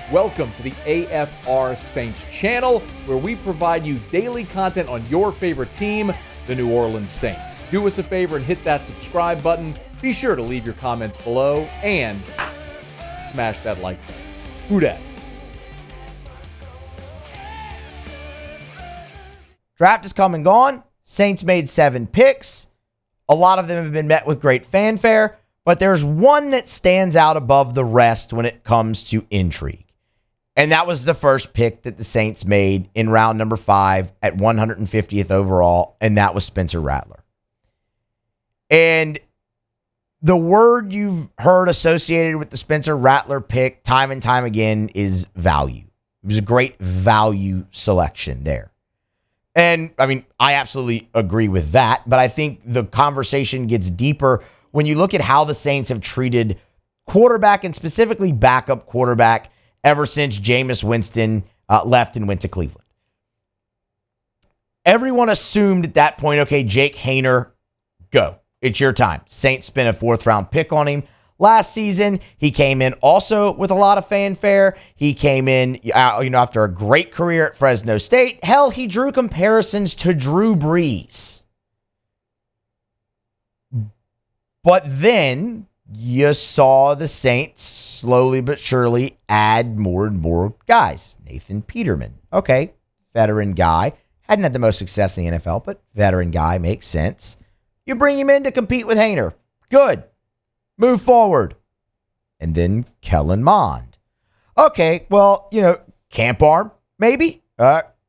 Welcome to the AFR Saints channel, where we provide you daily content on your favorite team, the New Orleans Saints. Do us a favor and hit that subscribe button. Be sure to leave your comments below and smash that like button. Who dat? Draft has come and gone. Saints made 7 picks. A lot of them have been met with great fanfare, but there's one that stands out above the rest when it comes to intrigue. And that was the first pick that the Saints made in round number 5 at 150th overall, and that was Spencer Rattler. And the word you've heard associated with the Spencer Rattler pick time and time again is value. It was a great value selection there. And, I mean, I absolutely agree with that, but I think the conversation gets deeper when you look at how the Saints have treated quarterback and specifically backup quarterback ever since Jameis Winston left and went to Cleveland. Everyone assumed at that point, okay, Jake Haener, go. It's your time. Saints spent a 4th-round pick on him last season. He came in also with a lot of fanfare. He came in, after a great career at Fresno State. Hell, he drew comparisons to Drew Brees. But then you saw the Saints slowly but surely add more and more guys. Nathan Peterman. Okay, veteran guy. Hadn't had the most success in the NFL, but veteran guy, makes sense. You bring him in to compete with Haener. Good. Move forward. And then Kellen Mond. Okay, well, camp arm, maybe.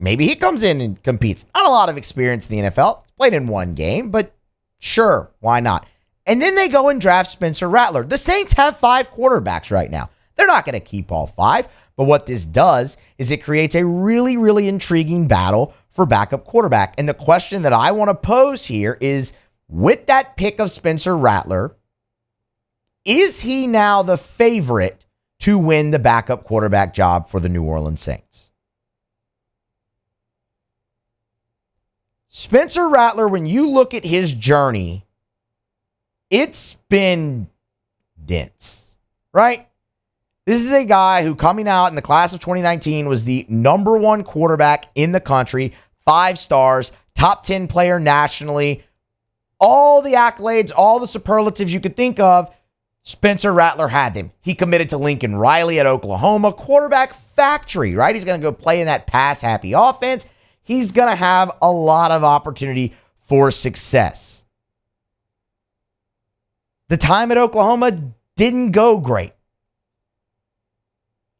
Maybe he comes in and competes. Not a lot of experience in the NFL. Played in 1 game, but sure, why not? And then they go and draft Spencer Rattler. The Saints have 5 quarterbacks right now. They're not going to keep all 5. But what this does is it creates a really, really intriguing battle for backup quarterback. And the question that I want to pose here is, with that pick of Spencer Rattler, is he now the favorite to win the backup quarterback job for the New Orleans Saints? Spencer Rattler, when you look at his journey, it's been dense, right? This is a guy who, coming out in the class of 2019, was the number 1 quarterback in the country, 5 stars, top 10 player nationally, all the accolades, all the superlatives you could think of. Spencer Rattler had them. He committed to Lincoln Riley at Oklahoma, quarterback factory, right? He's going to go play in that pass-happy offense. He's going to have a lot of opportunity for success. The time at Oklahoma didn't go great.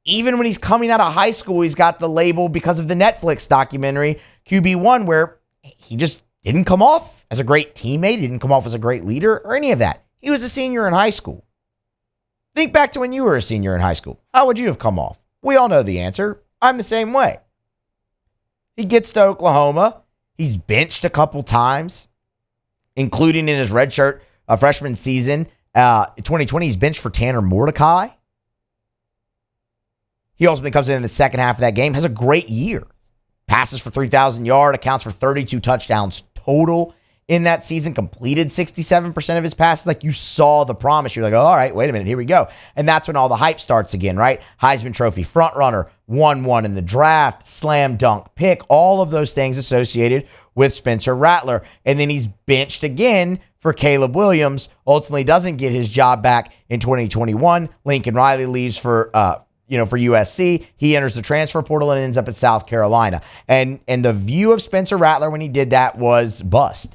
Even when he's coming out of high school, he's got the label because of the Netflix documentary, QB1, where he just didn't come off as a great teammate, didn't come off as a great leader or any of that. He was a senior in high school. Think back to when you were a senior in high school. How would you have come off? We all know the answer. I'm the same way. He gets to Oklahoma. He's benched a couple times, including in his redshirt freshman season. In 2020, he's benched for Tanner Mordecai. He ultimately comes in the second half of that game, has a great year. Passes for 3,000 yards, accounts for 32 touchdowns total in that season, completed 67% of his passes. Like, you saw the promise. You're like, oh, all right, wait a minute, here we go. And that's when all the hype starts again, right? Heisman Trophy frontrunner, 1-1 in the draft, slam dunk pick, all of those things associated with Spencer Rattler. And then he's benched again for Caleb Williams, ultimately doesn't get his job back in 2021. Lincoln Riley leaves for USC. He enters the transfer portal and ends up at South Carolina. And the view of Spencer Rattler when he did that was bust.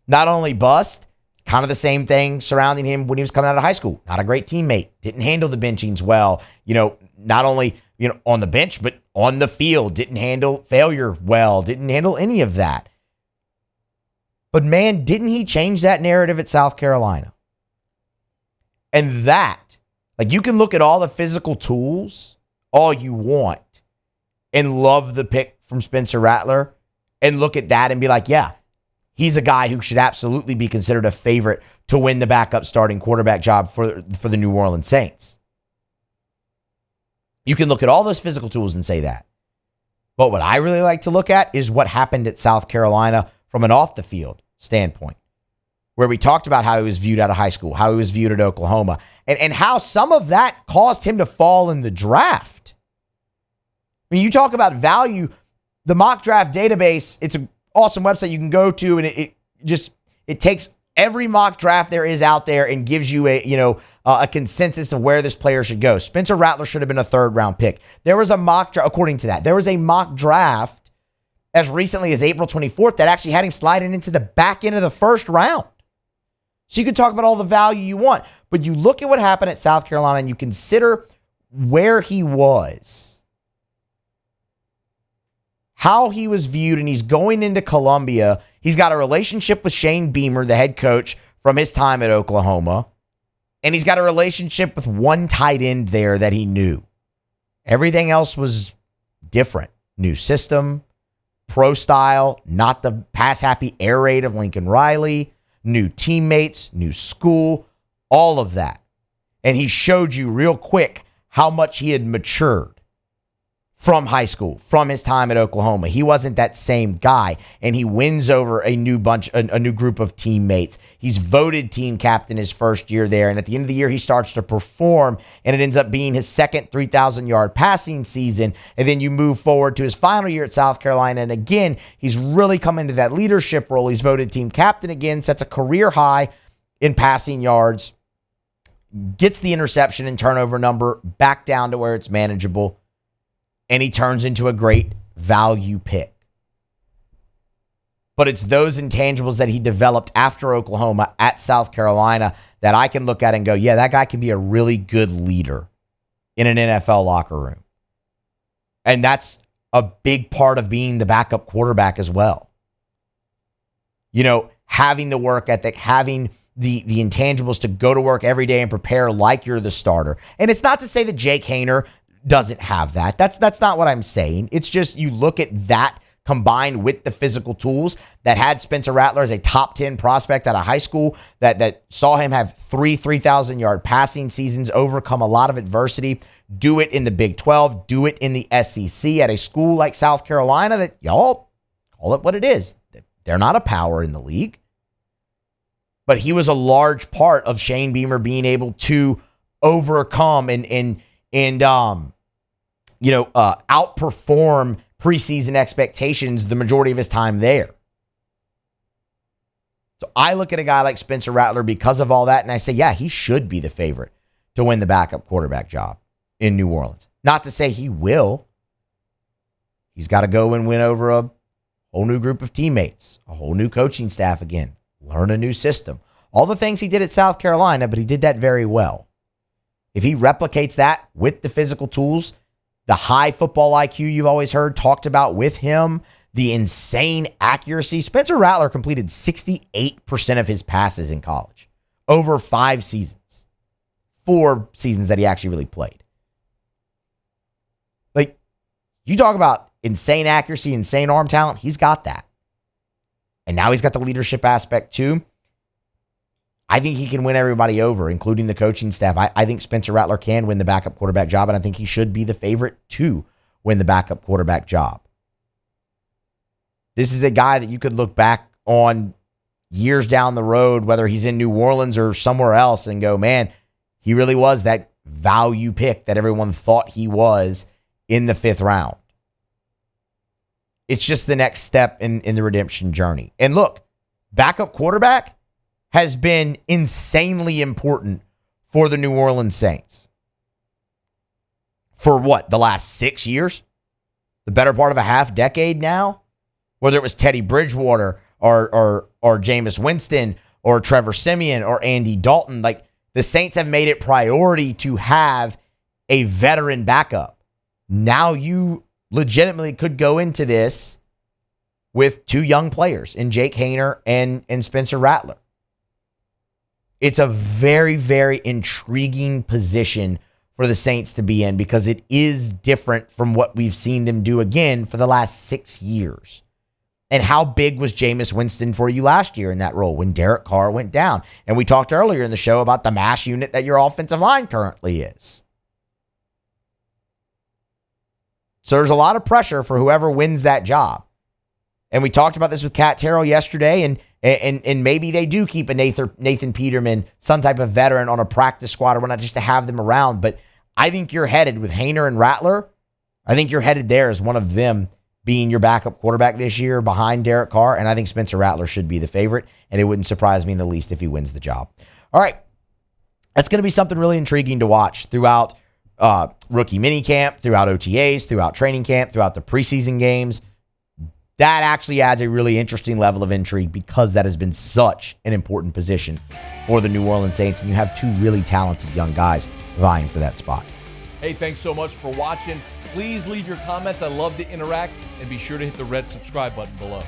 Not only bust, kind of the same thing surrounding him when he was coming out of high school. Not a great teammate. Didn't handle the benchings well. Not only on the bench, but on the field. Didn't handle failure well. Didn't handle any of that. But man, didn't he change that narrative at South Carolina? And that, you can look at all the physical tools all you want and love the pick from Spencer Rattler and look at that and be like, yeah, he's a guy who should absolutely be considered a favorite to win the backup starting quarterback job for the New Orleans Saints. You can look at all those physical tools and say that. But what I really like to look at is what happened at South Carolina from an off-the-field standpoint, where we talked about how he was viewed out of high school, how he was viewed at Oklahoma, and how some of that caused him to fall in the draft. I mean, you talk about value, the mock draft database, it's an awesome website you can go to, and it takes every mock draft there is out there and gives you a consensus of where this player should go. Spencer Rattler should have been a 3rd round pick. There was a mock draft, according to that, there was a mock draft as recently as April 24th that actually had him sliding into the back end of the 1st round. So you can talk about all the value you want, but you look at what happened at South Carolina and you consider where he was, how he was viewed, and he's going into Columbia. He's got a relationship with Shane Beamer, the head coach from his time at Oklahoma, and he's got a relationship with one tight end there that he knew. Everything else was different. New system, pro style, not the pass-happy air raid of Lincoln Riley, new teammates, new school, all of that. And he showed you real quick how much he had matured from high school, from his time at Oklahoma. He wasn't that same guy, and he wins over a new group of teammates. He's voted team captain his first year there, and at the end of the year, he starts to perform, and it ends up being his second 3,000-yard passing season, and then you move forward to his final year at South Carolina, and again, he's really come into that leadership role. He's voted team captain again, sets a career high in passing yards, gets the interception and turnover number back down to where it's manageable, and he turns into a great value pick. But it's those intangibles that he developed after Oklahoma at South Carolina that I can look at and go, yeah, that guy can be a really good leader in an NFL locker room. And that's a big part of being the backup quarterback as well. You know, having the work ethic, having the intangibles to go to work every day and prepare like you're the starter. And it's not to say that Jake Haener doesn't have that. That's not what I'm saying. It's just you look at that combined with the physical tools that had Spencer Rattler as a top 10 prospect out of high school, that saw him have 3,000-yard passing seasons, overcome a lot of adversity, do it in the Big 12, do it in the SEC at a school like South Carolina that y'all call it what it is. They're not a power in the league. But he was a large part of Shane Beamer being able to overcome and outperform preseason expectations the majority of his time there. So I look at a guy like Spencer Rattler because of all that, and I say, yeah, he should be the favorite to win the backup quarterback job in New Orleans. Not to say he will. He's got to go and win over a whole new group of teammates, a whole new coaching staff again, learn a new system. All the things he did at South Carolina, but he did that very well. If he replicates that with the physical tools, the high football IQ you've always heard talked about with him, the insane accuracy. Spencer Rattler completed 68% of his passes in college over 5 seasons. 4 seasons that he actually really played. Like, you talk about insane accuracy, insane arm talent, he's got that. And now he's got the leadership aspect too. I think he can win everybody over, including the coaching staff. I think Spencer Rattler can win the backup quarterback job, and I think he should be the favorite to win the backup quarterback job. This is a guy that you could look back on years down the road, whether he's in New Orleans or somewhere else, and go, man, he really was that value pick that everyone thought he was in the 5th round. It's just the next step in the redemption journey. And look, backup quarterback has been insanely important for the New Orleans Saints. For what, the last 6 years? The better part of a half decade now? Whether it was Teddy Bridgewater or Jameis Winston or Trevor Siemian or Andy Dalton, like, the Saints have made it priority to have a veteran backup. Now you legitimately could go into this with 2 young players in Jake Haener and Spencer Rattler. It's a very, very intriguing position for the Saints to be in because it is different from what we've seen them do again for the last 6 years. And how big was Jameis Winston for you last year in that role when Derek Carr went down? And we talked earlier in the show about the mash unit that your offensive line currently is. So there's a lot of pressure for whoever wins that job. And we talked about this with Cat Terrell yesterday, and maybe they do keep a Nathan Peterman, some type of veteran, on a practice squad or whatnot just to have them around. But I think you're headed with Haener and Rattler I think you're headed there as one of them being your backup quarterback this year behind Derek Carr, and I think Spencer Rattler should be the favorite, and it wouldn't surprise me in the least if he wins the job. All right. That's going to be something really intriguing to watch throughout rookie minicamp, throughout OTAs, throughout training camp, throughout the preseason games. That actually adds a really interesting level of intrigue because that has been such an important position for the New Orleans Saints, and you have two really talented young guys vying for that spot. Hey, thanks so much for watching. Please leave your comments. I love to interact, and be sure to hit the red subscribe button below.